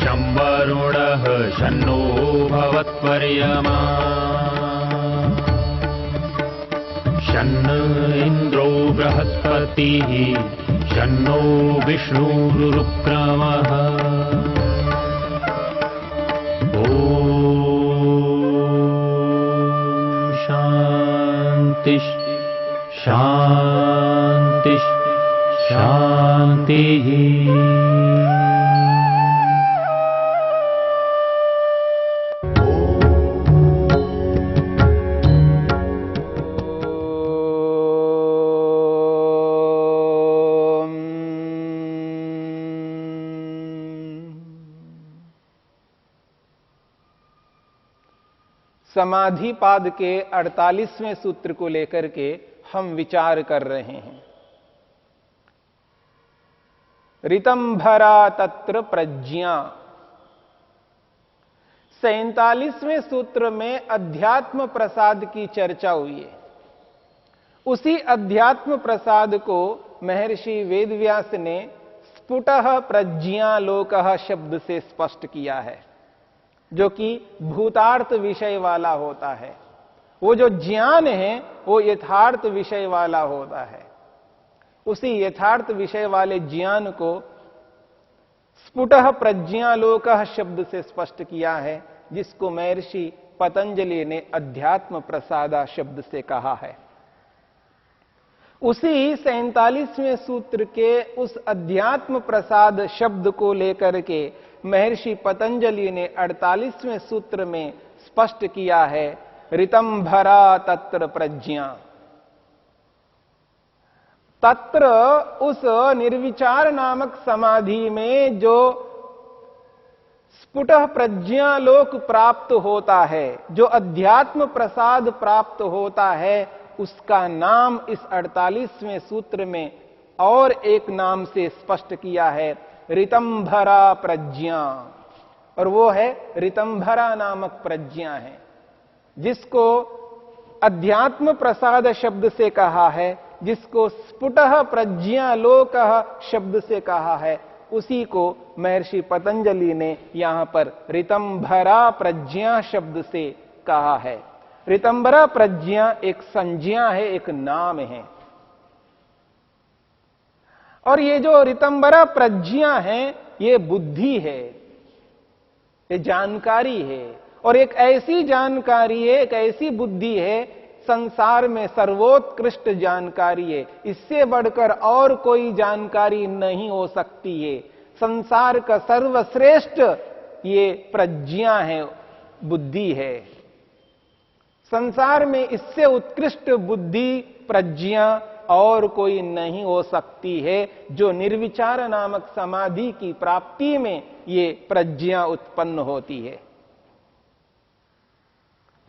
शं वरुणः शन्नो भवत्पर्यमा शन्न इन्द्रो बृहस्पतिः शन्नो विष्णुरुक्रमः ॐ शान्ति शान्ति शान्तिः। समाधिपाद के 48वें सूत्र को लेकर के हम विचार कर रहे हैं। ऋतंभरा तत्र प्रज्ञा। 47वें सूत्र में अध्यात्म प्रसाद की चर्चा हुई है। उसी अध्यात्म प्रसाद को महर्षि वेदव्यास ने स्फुटः प्रज्ञालोकः शब्द से स्पष्ट किया है, जो कि भूतार्थ विषय वाला होता है। वो जो ज्ञान है वो यथार्थ विषय वाला होता है। उसी यथार्थ विषय वाले ज्ञान को स्फुटः प्रज्ञालोकः शब्द से स्पष्ट किया है, जिसको महर्षि पतंजलि ने अध्यात्म प्रसादा शब्द से कहा है। उसी 47वें सूत्र के उस अध्यात्म प्रसाद शब्द को लेकर के महर्षि पतंजलि ने 48वें सूत्र में स्पष्ट किया है, ऋतंभरा तत्र प्रज्ञा। तत्र उस निर्विचार नामक समाधि में जो स्फुटः प्रज्ञालोक प्राप्त होता है, जो अध्यात्म प्रसाद प्राप्त होता है, उसका नाम इस 48वें सूत्र में और एक नाम से स्पष्ट किया है, ऋतंभरा प्रज्ञा। और वो है ऋतंभरा नामक प्रज्ञा है, जिसको अध्यात्म प्रसाद शब्द से कहा है, जिसको स्फुटः प्रज्ञालोकः शब्द से कहा है, उसी को महर्षि पतंजलि ने यहां पर ऋतंभरा प्रज्ञा शब्द से कहा है। ऋतंभरा प्रज्ञा एक संज्ञा है, एक नाम है। और ये जो ऋतंभरा प्रज्ञा है, ये बुद्धि है, ये जानकारी है। और एक ऐसी जानकारी है, एक ऐसी बुद्धि है, संसार में सर्वोत्कृष्ट जानकारी है। इससे बढ़कर और कोई जानकारी नहीं हो सकती है। संसार का सर्वश्रेष्ठ ये प्रज्ञा है, बुद्धि है। संसार में इससे उत्कृष्ट बुद्धि प्रज्ञा और कोई नहीं हो सकती है, जो निर्विचार नामक समाधि की प्राप्ति में ये प्रज्ञा उत्पन्न होती है।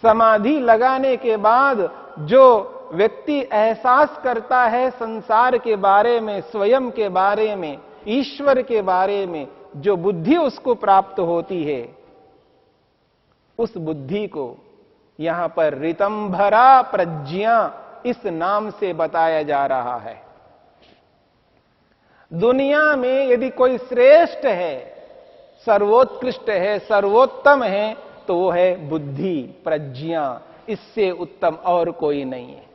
समाधि लगाने के बाद जो व्यक्ति एहसास करता है संसार के बारे में, स्वयं के बारे में, ईश्वर के बारे में, जो बुद्धि उसको प्राप्त होती है, उस बुद्धि को यहां पर ऋतंभरा प्रज्ञा इस नाम से बताया जा रहा है। दुनिया में यदि कोई श्रेष्ठ है, सर्वोत्कृष्ट है, सर्वोत्तम है, तो वो है बुद्धि, प्रज्ञा। इससे उत्तम और कोई नहीं है।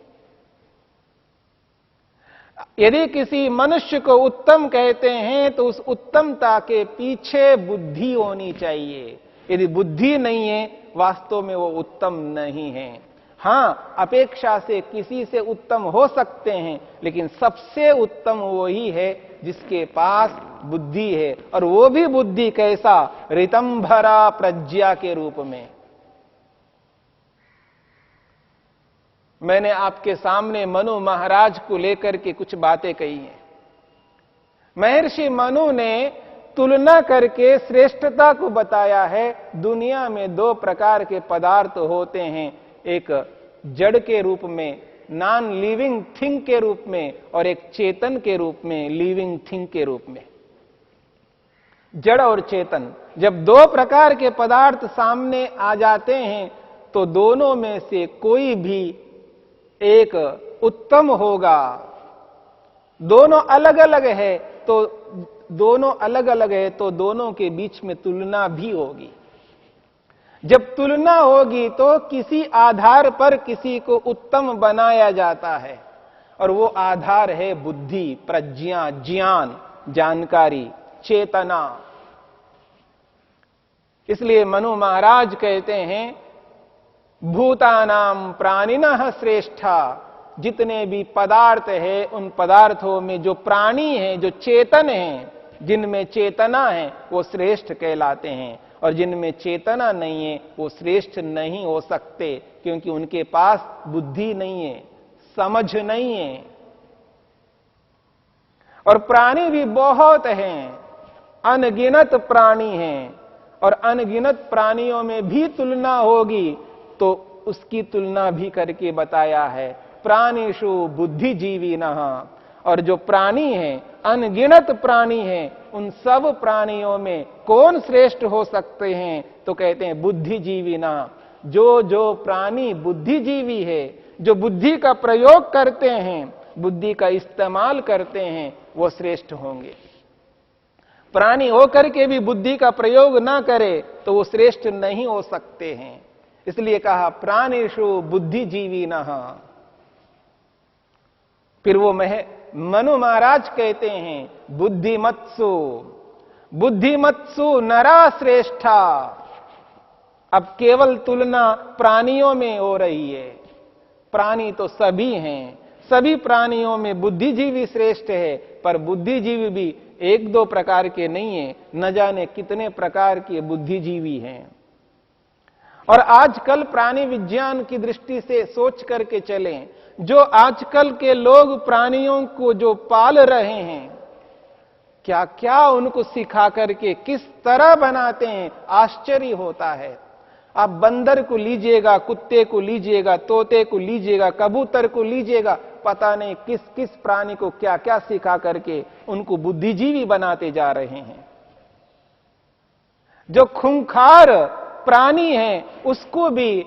यदि किसी मनुष्य को उत्तम कहते हैं तो उस उत्तमता के पीछे बुद्धि होनी चाहिए। यदि बुद्धि नहीं है, वास्तव में वो उत्तम नहीं है। हां, अपेक्षा से किसी से उत्तम हो सकते हैं, लेकिन सबसे उत्तम वही है जिसके पास बुद्धि है। और वो भी बुद्धि कैसा? ऋतंभरा प्रज्ञा के रूप में। मैंने आपके सामने मनु महाराज को लेकर के कुछ बातें कही हैं। महर्षि मनु ने तुलना करके श्रेष्ठता को बताया है। दुनिया में दो प्रकार के पदार्थ होते हैं, एक जड़ के रूप में, नॉन लिविंग थिंग के रूप में, और एक चेतन के रूप में, लिविंग थिंग के रूप में। जड़ और चेतन, जब दो प्रकार के पदार्थ सामने आ जाते हैं तो दोनों में से कोई भी एक उत्तम होगा। दोनों अलग अलग है तो दोनों अलग अलग है तो दोनों के बीच में तुलना भी होगी। जब तुलना होगी तो किसी आधार पर किसी को उत्तम बनाया जाता है, और वो आधार है बुद्धि, प्रज्ञा, ज्ञान, जानकारी, चेतना। इसलिए मनु महाराज कहते हैं भूतानाम प्राणिनः श्रेष्ठा, जितने भी पदार्थ है उन पदार्थों में जो प्राणी है, जो चेतन है, जिनमें चेतना है वो श्रेष्ठ कहलाते हैं, और जिनमें चेतना नहीं है वो श्रेष्ठ नहीं हो सकते, क्योंकि उनके पास बुद्धि नहीं है, समझ नहीं है। और प्राणी भी बहुत हैं, अनगिनत प्राणी हैं, और अनगिनत प्राणियों में भी तुलना होगी तो उसकी तुलना भी करके बताया है, प्राणिषु बुद्धिजीविनः। और जो प्राणी हैं, अनगिनत प्राणी हैं, उन सब प्राणियों में कौन श्रेष्ठ हो सकते हैं? तो कहते हैं बुद्धिजीविनः। जो प्राणी बुद्धिजीवी है, जो बुद्धि का प्रयोग करते हैं, बुद्धि का इस्तेमाल करते हैं, वो श्रेष्ठ होंगे। प्राणी होकर के भी बुद्धि का प्रयोग ना करे तो वो श्रेष्ठ नहीं हो सकते हैं। इसलिए कहा प्राणिषु बुद्धिजीविनः। फिर वो मनु महाराज कहते हैं बुद्धिमत्सु नरा श्रेष्ठा। अब केवल तुलना प्राणियों में हो रही है। प्राणी तो सभी हैं, सभी प्राणियों में बुद्धिजीवी श्रेष्ठ है, पर बुद्धिजीवी भी एक दो प्रकार के नहीं है, न जाने कितने प्रकार के बुद्धिजीवी हैं। और आजकल प्राणी विज्ञान की दृष्टि से सोच करके चलें, जो आजकल के लोग प्राणियों को जो पाल रहे हैं, क्या क्या उनको सिखा करके किस तरह बनाते हैं, आश्चर्य होता है। आप बंदर को लीजिएगा, कुत्ते को लीजिएगा, तोते को लीजिएगा, कबूतर को लीजिएगा, पता नहीं किस किस प्राणी को क्या क्या सिखा करके उनको बुद्धिजीवी बनाते जा रहे हैं। जो खूंखार प्राणी है उसको भी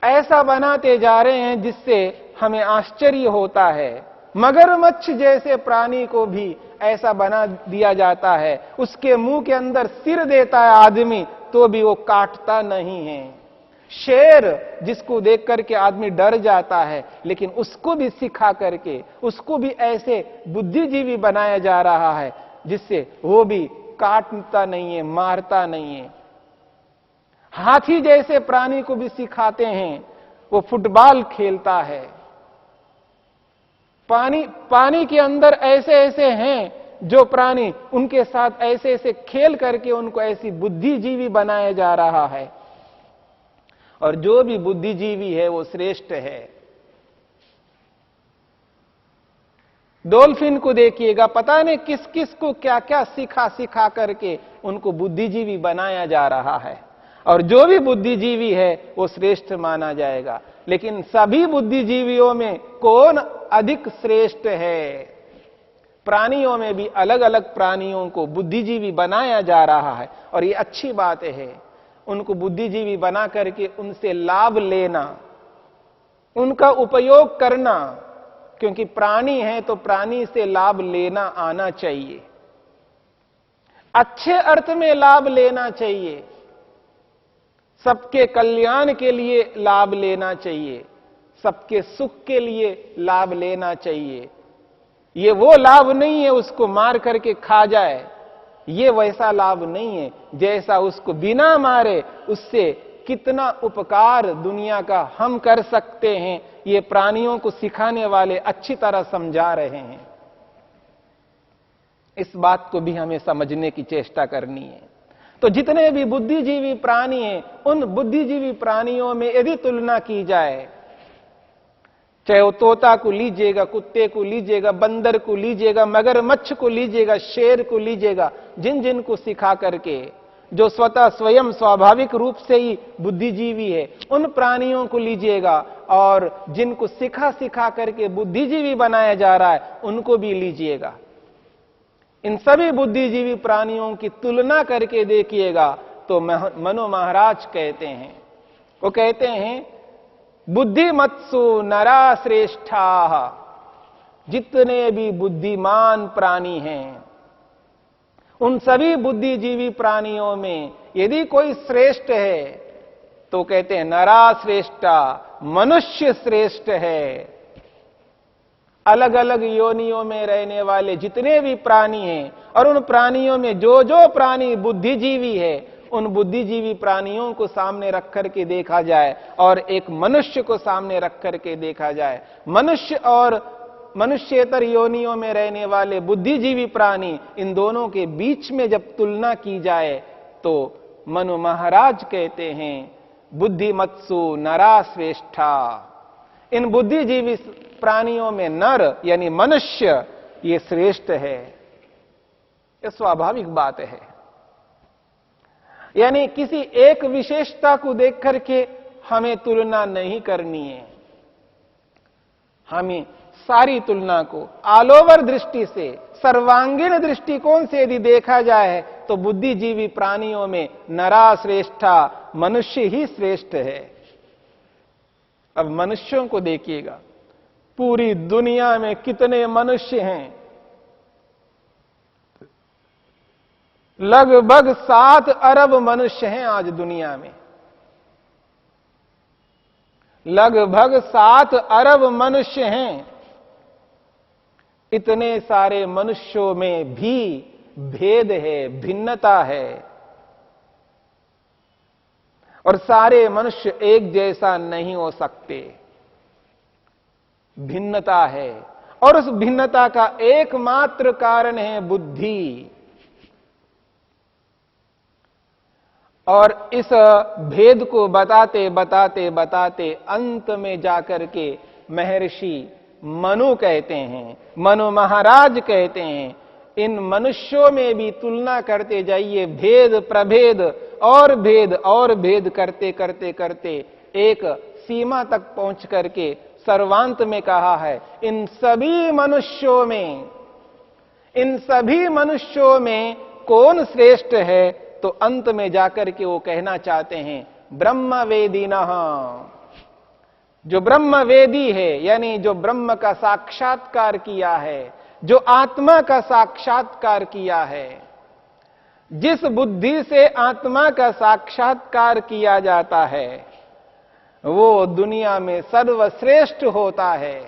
ऐसा बनाते जा रहे हैं जिससे हमें आश्चर्य होता है। मगरमच्छ जैसे प्राणी को भी ऐसा बना दिया जाता है, उसके मुंह के अंदर सिर देता है आदमी तो भी वो काटता नहीं है। शेर जिसको देख करके आदमी डर जाता है, लेकिन उसको भी सिखा करके उसको भी ऐसे बुद्धिजीवी बनाया जा रहा है जिससे वो भी काटता नहीं है, मारता नहीं है। हाथी जैसे प्राणी को भी सिखाते हैं, वो फुटबॉल खेलता है। पानी के अंदर ऐसे ऐसे हैं जो प्राणी, उनके साथ ऐसे ऐसे खेल करके उनको ऐसी बुद्धिजीवी बनाया जा रहा है। और जो भी बुद्धिजीवी है वो श्रेष्ठ है। डॉल्फिन को देखिएगा, पता नहीं किस किस को क्या क्या सिखा करके उनको बुद्धिजीवी बनाया जा रहा है। और जो भी बुद्धिजीवी है वो श्रेष्ठ माना जाएगा। लेकिन सभी बुद्धिजीवियों में कौन अधिक श्रेष्ठ है? प्राणियों में भी अलग अलग प्राणियों को बुद्धिजीवी बनाया जा रहा है, और ये अच्छी बात है। उनको बुद्धिजीवी बना करके उनसे लाभ लेना, उनका उपयोग करना, क्योंकि प्राणी है तो प्राणी से लाभ लेना आना चाहिए, अच्छे अर्थ में लाभ लेना चाहिए, सबके कल्याण के लिए लाभ लेना चाहिए, सबके सुख के लिए लाभ लेना चाहिए। ये वो लाभ नहीं है उसको मार करके खा जाए, ये वैसा लाभ नहीं है जैसा उसको बिना मारे उससे कितना उपकार दुनिया का हम कर सकते हैं। ये प्राणियों को सिखाने वाले अच्छी तरह समझा रहे हैं। इस बात को भी हमें समझने की चेष्टा करनी है। तो जितने भी बुद्धिजीवी प्राणी हैं, उन बुद्धिजीवी प्राणियों में यदि तुलना की जाए, चाहे वो तोता को लीजिएगा, कुत्ते को लीजिएगा, बंदर को लीजिएगा, मगरमच्छ को लीजिएगा, शेर को लीजिएगा, जिन जिन को सिखा करके, जो स्वतः स्वयं स्वाभाविक रूप से ही बुद्धिजीवी है, उन प्राणियों को लीजिएगा, और जिनको सिखा करके बुद्धिजीवी बनाया जा रहा है उनको भी लीजिएगा। इन सभी बुद्धिजीवी प्राणियों की तुलना करके देखिएगा तो मनु महाराज कहते हैं, वो कहते हैं बुद्धिमत्सु नरा श्रेष्ठा। जितने भी बुद्धिमान प्राणी हैं, उन सभी बुद्धिजीवी प्राणियों में यदि कोई श्रेष्ठ है तो कहते हैं नरा श्रेष्ठा, मनुष्य श्रेष्ठ है। अलग अलग योनियों में रहने वाले जितने भी प्राणी हैं और उन प्राणियों में जो जो प्राणी बुद्धिजीवी है, उन बुद्धिजीवी प्राणियों को सामने रख करके देखा जाए और एक मनुष्य को सामने रख करके देखा जाए। मनुष्य और मनुष्येतर योनियों में रहने वाले बुद्धिजीवी प्राणी, इन दोनों के बीच में जब तुलना की जाए तो मनु महाराज कहते हैं बुद्धिमत्सु नरा श्रेष्ठा। इन बुद्धिजीवी प्राणियों में नर यानी मनुष्य ये श्रेष्ठ है। यह स्वाभाविक बात है। यानी किसी एक विशेषता को देख करके हमें तुलना नहीं करनी है। हमें सारी तुलना को ऑल ओवर दृष्टि से, सर्वांगीण दृष्टिकोण से यदि देखा जाए तो बुद्धिजीवी प्राणियों में नरा श्रेष्ठा, मनुष्य ही श्रेष्ठ है। अब मनुष्यों को देखिएगा, पूरी दुनिया में कितने मनुष्य हैं? लगभग 7 अरब मनुष्य हैं आज दुनिया में। लगभग 7 अरब मनुष्य हैं। इतने सारे मनुष्यों में भी भेद है, भिन्नता है, और सारे मनुष्य एक जैसा नहीं हो सकते। भिन्नता है, और उस भिन्नता का एकमात्र कारण है बुद्धि। और इस भेद को बताते बताते बताते अंत में जाकर के महर्षि मनु कहते हैं, मनु महाराज कहते हैं, इन मनुष्यों में भी तुलना करते जाइए, भेद प्रभेद और भेद करते करते करते एक सीमा तक पहुंच करके सर्वांत में कहा है इन सभी मनुष्यों में कौन श्रेष्ठ है? तो अंत में जाकर के वो कहना चाहते हैं ब्रह्मवेदिनः। जो ब्रह्मवेदी है यानी जो ब्रह्म का साक्षात्कार किया है, जो आत्मा का साक्षात्कार किया है, जिस बुद्धि से आत्मा का साक्षात्कार किया जाता है वो दुनिया में सर्वश्रेष्ठ होता है।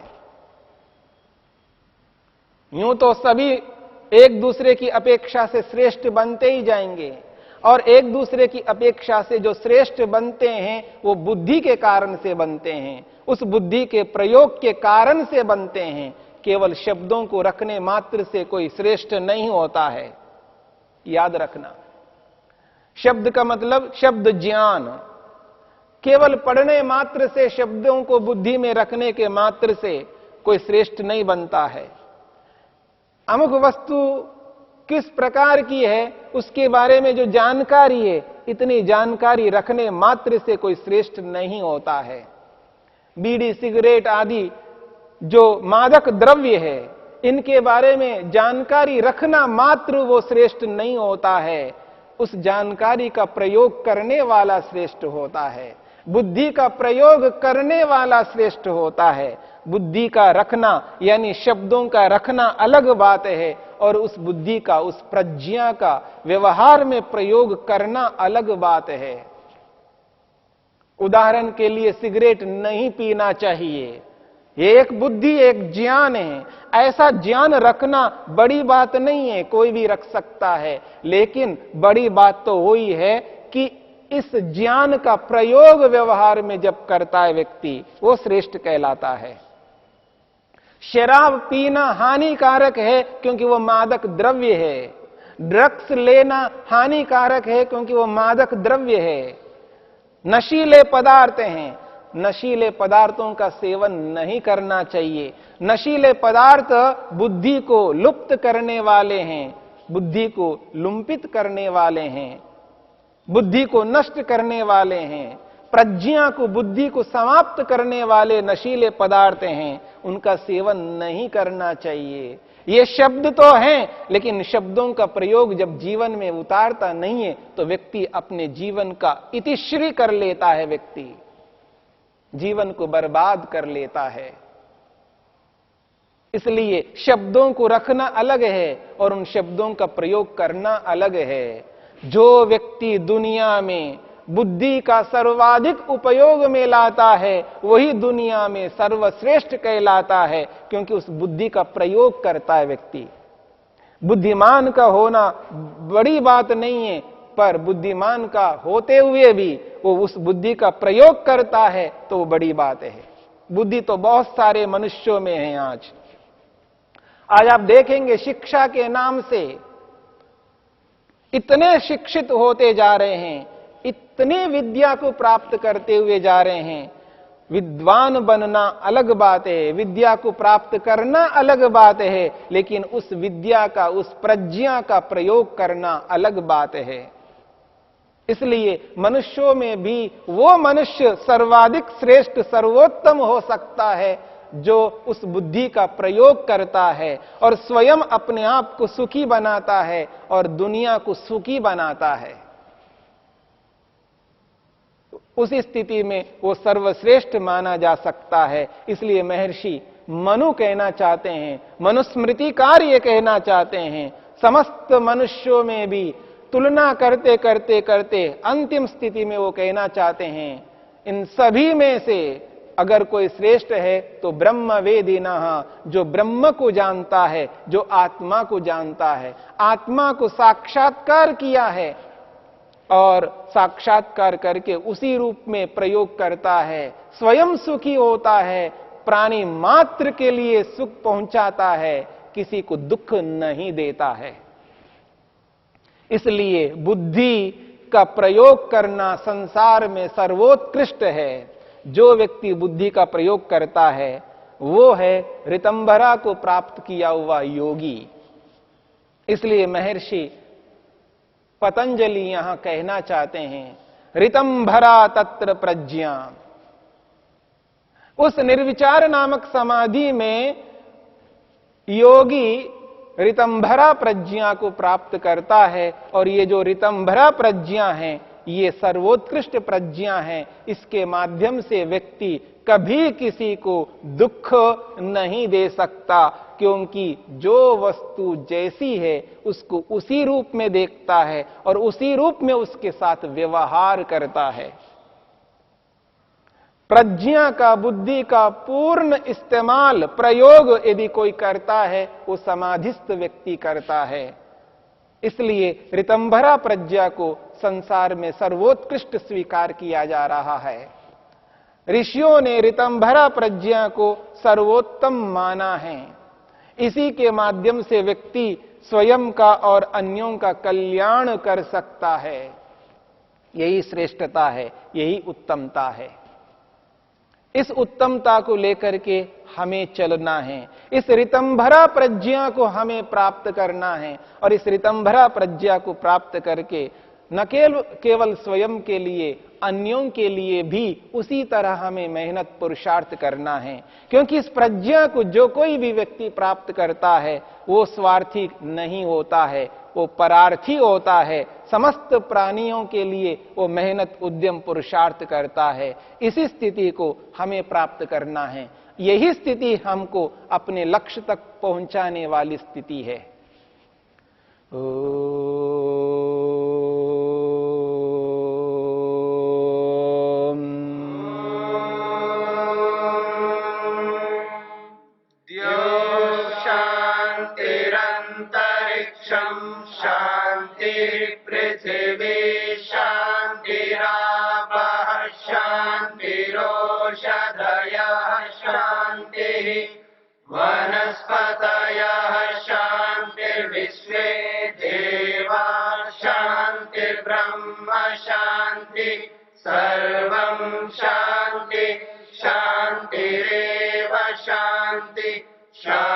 यूं तो सभी एक दूसरे की अपेक्षा से श्रेष्ठ बनते ही जाएंगे, और एक दूसरे की अपेक्षा से जो श्रेष्ठ बनते हैं वो बुद्धि के कारण से बनते हैं, उस बुद्धि के प्रयोग के कारण से बनते हैं। केवल शब्दों को रखने मात्र से कोई श्रेष्ठ नहीं होता है, याद रखना। शब्द का मतलब शब्द ज्ञान। केवल पढ़ने मात्र से, शब्दों को बुद्धि में रखने के मात्र से कोई श्रेष्ठ नहीं बनता है। अमुक वस्तु किस प्रकार की है उसके बारे में जो जानकारी है, इतनी जानकारी रखने मात्र से कोई श्रेष्ठ नहीं होता है। बीड़ी सिगरेट आदि जो मादक द्रव्य है, इनके बारे में जानकारी रखना मात्र वो श्रेष्ठ नहीं होता है। उस जानकारी का प्रयोग करने वाला श्रेष्ठ होता है। बुद्धि का प्रयोग करने वाला श्रेष्ठ होता है। बुद्धि का रखना यानी शब्दों का रखना अलग बात है, और उस बुद्धि का, उस प्रज्ञा का व्यवहार में प्रयोग करना अलग बात है। उदाहरण के लिए सिगरेट नहीं पीना चाहिए, ये एक बुद्धि, एक ज्ञान है। ऐसा ज्ञान रखना बड़ी बात नहीं है, कोई भी रख सकता है, लेकिन बड़ी बात तो वही है कि इस ज्ञान का प्रयोग व्यवहार में जब करता है व्यक्ति, वो श्रेष्ठ कहलाता है। शराब पीना हानिकारक है क्योंकि वो मादक द्रव्य है। ड्रग्स लेना हानिकारक है क्योंकि वो मादक द्रव्य है। नशीले पदार्थ हैं, नशीले पदार्थों का सेवन नहीं करना चाहिए। नशीले पदार्थ बुद्धि को लुप्त करने वाले हैं, बुद्धि को लुम्पित करने वाले हैं, बुद्धि को नष्ट करने वाले हैं, प्रज्ञा को, बुद्धि को समाप्त करने वाले नशीले पदार्थ हैं। उनका सेवन नहीं करना चाहिए। ये शब्द तो हैं, लेकिन शब्दों का प्रयोग जब जीवन में उतारता नहीं है तो व्यक्ति अपने जीवन का इतिश्री कर लेता है, व्यक्ति जीवन को बर्बाद कर लेता है। इसलिए शब्दों को रखना अलग है और उन शब्दों का प्रयोग करना अलग है। जो व्यक्ति दुनिया में बुद्धि का सर्वाधिक उपयोग में लाता है वही दुनिया में सर्वश्रेष्ठ कहलाता है, क्योंकि उस बुद्धि का प्रयोग करता है व्यक्ति। बुद्धिमान का होना बड़ी बात नहीं है, पर बुद्धिमान का होते हुए भी वो उस बुद्धि का प्रयोग करता है तो वो बड़ी बात है। बुद्धि तो बहुत सारे मनुष्यों में है। आज आप देखेंगे शिक्षा के नाम से इतने शिक्षित होते जा रहे हैं, इतनी विद्या को प्राप्त करते हुए जा रहे हैं। विद्वान बनना अलग बात है, विद्या को प्राप्त करना अलग बात है, लेकिन उस विद्या का, उस प्रज्ञा का प्रयोग करना अलग बात है। इसलिए मनुष्यों में भी वो मनुष्य सर्वाधिक श्रेष्ठ, सर्वोत्तम हो सकता है जो उस बुद्धि का प्रयोग करता है और स्वयं अपने आप को सुखी बनाता है और दुनिया को सुखी बनाता है। उस स्थिति में वो सर्वश्रेष्ठ माना जा सकता है। इसलिए महर्षि मनु कहना चाहते हैं, मनुस्मृतिकार ये कहना चाहते हैं, समस्त मनुष्यों में भी तुलना करते करते करते अंतिम स्थिति में वो कहना चाहते हैं, इन सभी में से अगर कोई श्रेष्ठ है तो ब्रह्मवेदिनः, जो ब्रह्म को जानता है, जो आत्मा को जानता है, आत्मा को साक्षात्कार किया है और साक्षात्कार करके उसी रूप में प्रयोग करता है, स्वयं सुखी होता है, प्राणी मात्र के लिए सुख पहुंचाता है, किसी को दुख नहीं देता है। इसलिए बुद्धि का प्रयोग करना संसार में सर्वोत्कृष्ट है। जो व्यक्ति बुद्धि का प्रयोग करता है वो है ऋतंभरा को प्राप्त किया हुआ योगी। इसलिए महर्षि पतंजलि यहां कहना चाहते हैं, ऋतंभरा तत्र प्रज्ञा। उस निर्विचार नामक समाधि में योगी ऋतंभरा प्रज्ञा को प्राप्त करता है और ये जो ऋतंभरा प्रज्ञा है ये सर्वोत्कृष्ट प्रज्ञा है। इसके माध्यम से व्यक्ति कभी किसी को दुख नहीं दे सकता, क्योंकि जो वस्तु जैसी है उसको उसी रूप में देखता है और उसी रूप में उसके साथ व्यवहार करता है। प्रज्ञा का, बुद्धि का पूर्ण इस्तेमाल, प्रयोग यदि कोई करता है वो समाधिस्थ व्यक्ति करता है। इसलिए ऋतंभरा प्रज्ञा को संसार में सर्वोत्कृष्ट स्वीकार किया जा रहा है। ऋषियों ने ऋतंभरा प्रज्ञा को सर्वोत्तम माना है। इसी के माध्यम से व्यक्ति स्वयं का और अन्यों का कल्याण कर सकता है। यही श्रेष्ठता है, यही उत्तमता है। इस उत्तमता को लेकर के हमें चलना है। इस ऋतंभरा प्रज्ञा को हमें प्राप्त करना है और इस ऋतंभरा प्रज्ञा को प्राप्त करके न केवल स्वयं के लिए, अन्यों के लिए भी उसी तरह हमें मेहनत पुरुषार्थ करना है। क्योंकि इस प्रज्ञा को जो कोई भी व्यक्ति प्राप्त करता है वो स्वार्थी नहीं होता है, वो परार्थी होता है। समस्त प्राणियों के लिए वो मेहनत, उद्यम, पुरुषार्थ करता है। इसी स्थिति को हमें प्राप्त करना है। यही स्थिति हमको अपने लक्ष्य तक पहुंचाने वाली स्थिति है। वनस्पतयः शान्तिर्विश्वे देवा शान्तिर्ब्रह्म शान्ति सर्वं शान्ति शान्तिरेव शान्ति शान्ति।